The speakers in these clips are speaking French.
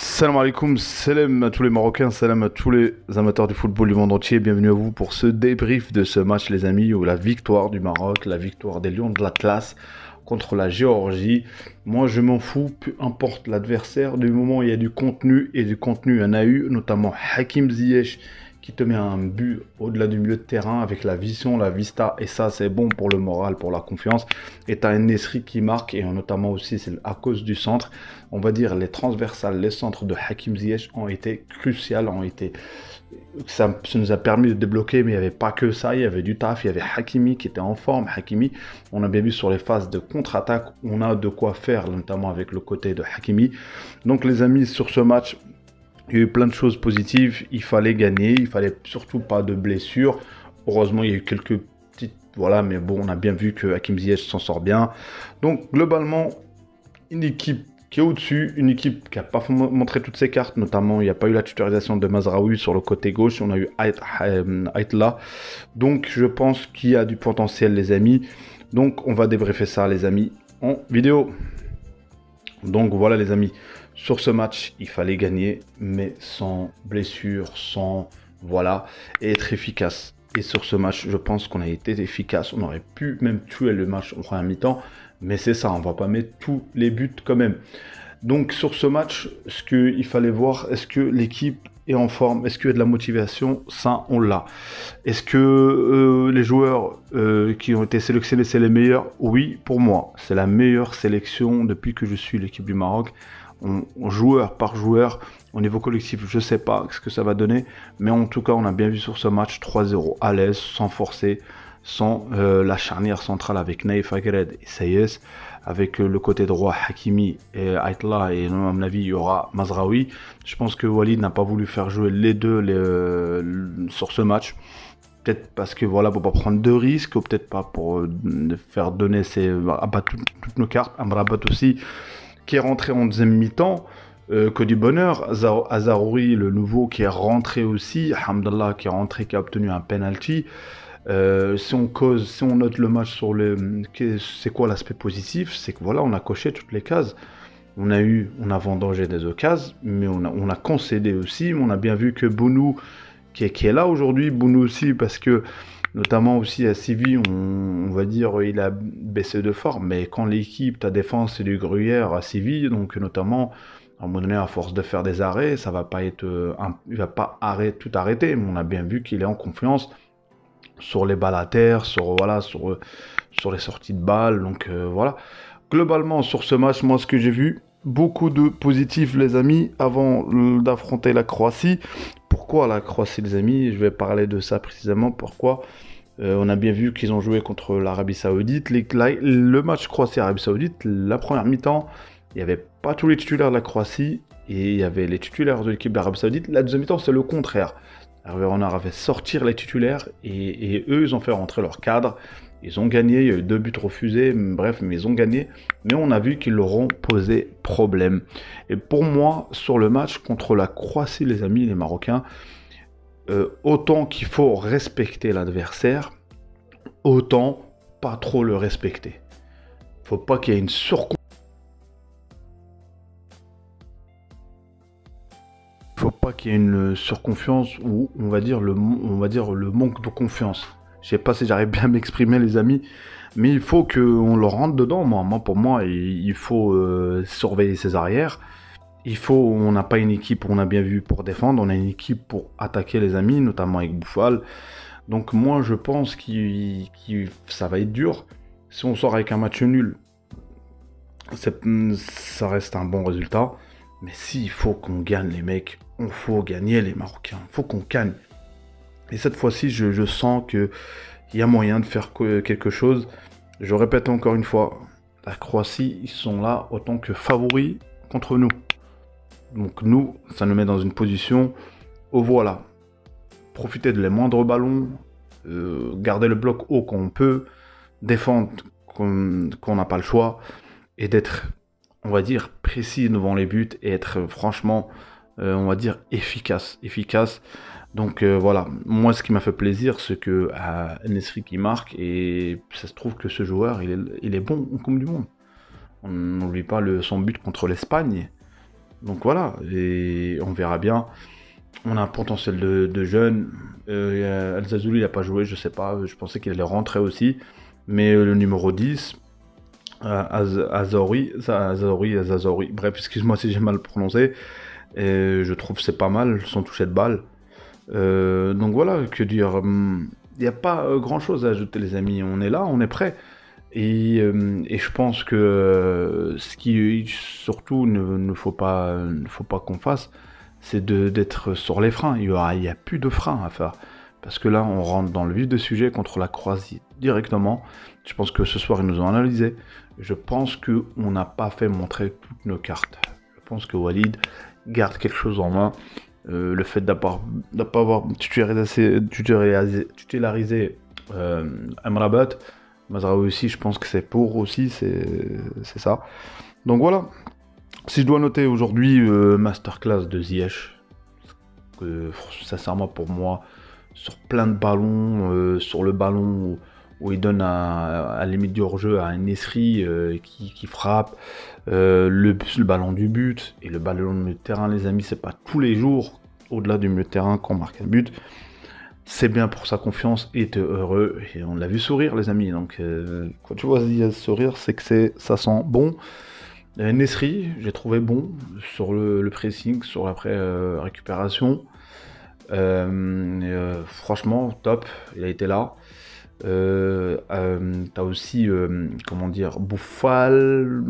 Salam alaikum, salam à tous les Marocains, salam à tous les amateurs du football du monde entier. Bienvenue à vous pour ce débrief de ce match, les amis, où la victoire du Maroc, la victoire des Lions de l'Atlas contre la Géorgie. Moi, je m'en fous, peu importe l'adversaire, du moment où il y a du contenu, et du contenu, il y en a eu, notamment Hakim Ziyech qui te met un but au-delà du milieu de terrain avec la vision, la vista, et ça, c'est bon pour le moral, pour la confiance. Et tu as un Nesri qui marque, et notamment aussi, c'est à cause du centre. On va dire les transversales, les centres de Hakim Ziyech ont été cruciales, ça nous a permis de débloquer, mais il n'y avait pas que ça, il y avait du taf, il y avait Hakimi qui était en forme. Hakimi, on a bien vu sur les phases de contre-attaque, on a de quoi faire, notamment avec le côté de Hakimi. Donc les amis, sur ce match, il y a eu plein de choses positives, il fallait gagner, il fallait surtout pas de blessures. Heureusement, il y a eu quelques petites... Voilà, mais bon, on a bien vu que Hakim Ziyech s'en sort bien. Donc globalement, une équipe qui est au-dessus, une équipe qui n'a pas montré toutes ses cartes, notamment il n'y a pas eu la titularisation de Mazraoui sur le côté gauche, on a eu Aitla. Donc je pense qu'il y a du potentiel, les amis. Donc on va débriefer ça, les amis, en vidéo. Donc voilà, les amis, sur ce match, il fallait gagner, mais sans blessure, sans... Voilà, et être efficace. Et sur ce match, je pense qu'on a été efficace. On aurait pu même tuer le match en première mi-temps, mais c'est ça, on va pas mettre tous les buts quand même. Donc sur ce match, ce qu'il fallait voir, est-ce que l'équipe est en forme? Est-ce qu'il y a de la motivation? Ça, on l'a. Est-ce que les joueurs qui ont été sélectionnés, c'est les meilleurs? Oui, pour moi, c'est la meilleure sélection depuis que je suis l'équipe du Maroc. Joueur par joueur, au niveau collectif, je sais pas ce que ça va donner, mais en tout cas, on a bien vu sur ce match 3-0 à l'aise, sans forcer, sans la charnière centrale avec Naïf Agred et Sayes, avec le côté droit Hakimi et Aitla, et à mon avis, il y aura Mazraoui. Je pense que Walid n'a pas voulu faire jouer les deux sur ce match. Peut-être parce que voilà, pour pas prendre de risques, ou peut-être pas pour faire donner toutes nos cartes. Amrabat aussi, qui est rentré en deuxième mi-temps, que du bonheur. Azaroui, le nouveau, qui est rentré aussi. Hamdallah, qui est rentré, qui a obtenu un penalty. Si on note le match sur c'est quoi l'aspect positif? C'est que voilà, on a coché toutes les cases. On a vendangé des occasions, mais on a concédé aussi. On a bien vu que Bounou, qui est là aujourd'hui, Bounou aussi, parce que notamment aussi à Séville, on va dire il a baissé de forme, mais quand l'équipe, ta défense, c'est du gruyère à Séville, donc notamment à un moment donné, à force de faire des arrêts, ça va pas être, il va pas tout arrêter, mais on a bien vu qu'il est en confiance sur les balles à terre, sur les sorties de balles, donc voilà. Globalement, sur ce match, moi, ce que j'ai vu, beaucoup de positifs, les amis, avant d'affronter la Croatie. Pourquoi la Croatie, les amis? Je vais parler de ça précisément. Pourquoi? On a bien vu qu'ils ont joué contre l'Arabie Saoudite. Le match Croatie-Arabie Saoudite, la première mi-temps, il n'y avait pas tous les titulaires de la Croatie et il y avait les titulaires de l'équipe d'Arabie Saoudite. La deuxième mi-temps, c'est le contraire. Hervé Renard avait sortir les titulaires et eux, ils ont fait rentrer leur cadre. Ils ont gagné, il y a eu 2 buts refusés, bref, mais ils ont gagné. Mais on a vu qu'ils leur ont posé problème. Et pour moi, sur le match contre la Croatie, les amis, les Marocains, autant qu'il faut respecter l'adversaire, autant pas trop le respecter. Faut pas qu'il y ait une surconfiance. Faut pas qu'il y ait une surconfiance ou on va dire le manque de confiance. Je sais pas si j'arrive bien à m'exprimer, les amis, mais il faut qu'on le rentre dedans. Pour moi, il faut surveiller ses arrières. On n'a pas une équipe, on a bien vu, pour défendre, on a une équipe pour attaquer, les amis, notamment avec Bouffal. Donc moi, je pense que ça va être dur. Si on sort avec un match nul, ça reste un bon résultat. Mais s'il faut qu'on gagne, les mecs, il faut gagner, les Marocains. Il faut qu'on gagne. Et cette fois-ci, je sens qu'il y a moyen de faire quelque chose. Je répète encore une fois, la Croatie, ils sont là autant que favoris contre nous. Donc nous, ça nous met dans une position où voilà, profiter de les moindres ballons, garder le bloc haut quand on peut, défendre quand on n'a pas le choix, et d'être, on va dire, précis devant les buts et être franchement, on va dire, efficace. Donc voilà, moi ce qui m'a fait plaisir, c'est que Nesri qui marque, et ça se trouve que ce joueur, il est bon en Coupe du Monde. On n'oublie pas son but contre l'Espagne. Donc voilà, et on verra bien. On a un potentiel de jeunes. El Zazouli, il n'a pas joué, je sais pas. Je pensais qu'il allait rentrer aussi. Mais le numéro 10, Azaoui, bref, excuse-moi si j'ai mal prononcé. Et je trouve que c'est pas mal, son toucher de balle. Donc voilà, que dire. Il n'y a pas grand-chose à ajouter, les amis. On est là, on est prêt. Et je pense que ce qui surtout ne faut pas qu'on fasse, c'est d'être sur les freins. Il y a plus de freins à faire. Parce que là, on rentre dans le vif du sujet contre la Croatie directement. Je pense que ce soir, ils nous ont analysé. Je pense qu'on n'a pas fait montrer toutes nos cartes. Je pense que Walid garde quelque chose en main. Le fait de ne pas avoir titularisé Amrabat, Mazraoui aussi, je pense que c'est pour aussi, c'est ça. Donc voilà. Si je dois noter aujourd'hui masterclass de Ziyech, sincèrement pour moi, sur plein de ballons, sur le ballon où il donne à la limite du hors-jeu à un Nesri qui frappe, le ballon du but et le ballon de milieu de terrain, les amis, c'est pas tous les jours, au-delà du milieu de terrain, qu'on marque un but. C'est bien pour sa confiance, il était heureux, et on l'a vu sourire, les amis. Donc, quand tu vois Ziyech sourire, c'est que ça sent bon. Nesri, j'ai trouvé bon sur le pressing, sur la récupération. Franchement, top, il a été là. T'as aussi, comment dire, Bouffal.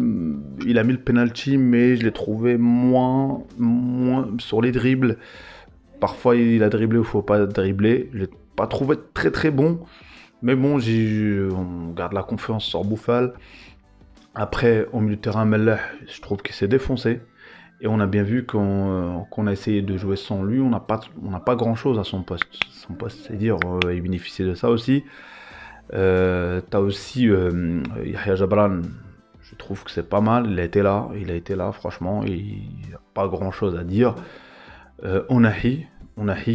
Il a mis le penalty, mais je l'ai trouvé moins sur les dribbles. Parfois, il a dribblé ou il faut pas dribbler. Je l'ai pas trouvé très très bon. Mais bon, on garde la confiance sur Bouffal. Après, au milieu de terrain, Mellah, je trouve qu'il s'est défoncé. Et on a bien vu qu'on a essayé de jouer sans lui. On n'a pas grand-chose à son poste. Son poste, c'est dire, il bénéficiait de ça aussi. T'as aussi Yahya Jabran. Je trouve que c'est pas mal. Il a été là, franchement. Il n'y a pas grand-chose à dire. Onahi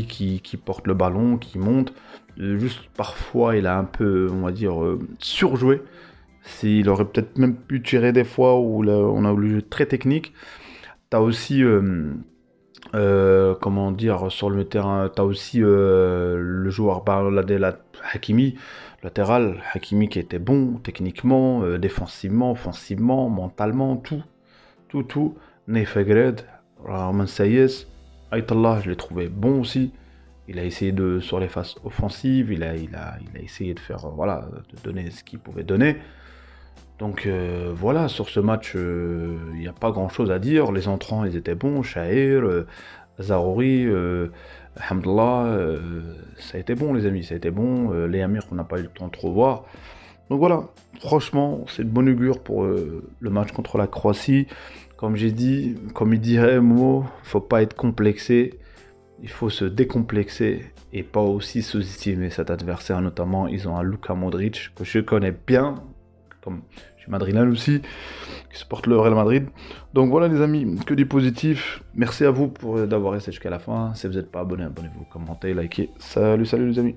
qui porte le ballon, qui monte. Juste parfois, il a un peu, on va dire, surjoué. S'il aurait peut-être même pu tirer des fois où on a voulu jouer très technique. T'as aussi, comment dire, sur le terrain, t'as aussi le joueur Hakimi, latéral, Hakimi qui était bon techniquement, défensivement, offensivement, mentalement, tout. Nefegred, Roman Sayes, Aïtallah, je l'ai trouvé bon aussi. Il a essayé sur les phases offensives, il a essayé de faire, voilà, de donner ce qu'il pouvait donner. Donc voilà, sur ce match, il n'y a pas grand chose à dire. Les entrants, ils étaient bons. Shahir, Zarouri, Hamdallah, ça a été bon, les amis, ça a été bon. Les Amirs, on n'a pas eu le temps de trop voir. Donc voilà, franchement, c'est de bon augure pour le match contre la Croatie. Comme j'ai dit, comme il dirait Mo, faut pas être complexé. Il faut se décomplexer et pas aussi sous-estimer cet adversaire. Notamment, ils ont un Luka Modric que je connais bien, comme je suis madrilène aussi, qui supporte le Real Madrid. Donc voilà, les amis, que du positif. Merci à vous d'avoir resté jusqu'à la fin. Si vous n'êtes pas abonné, abonnez-vous, commentez, likez. Salut les amis.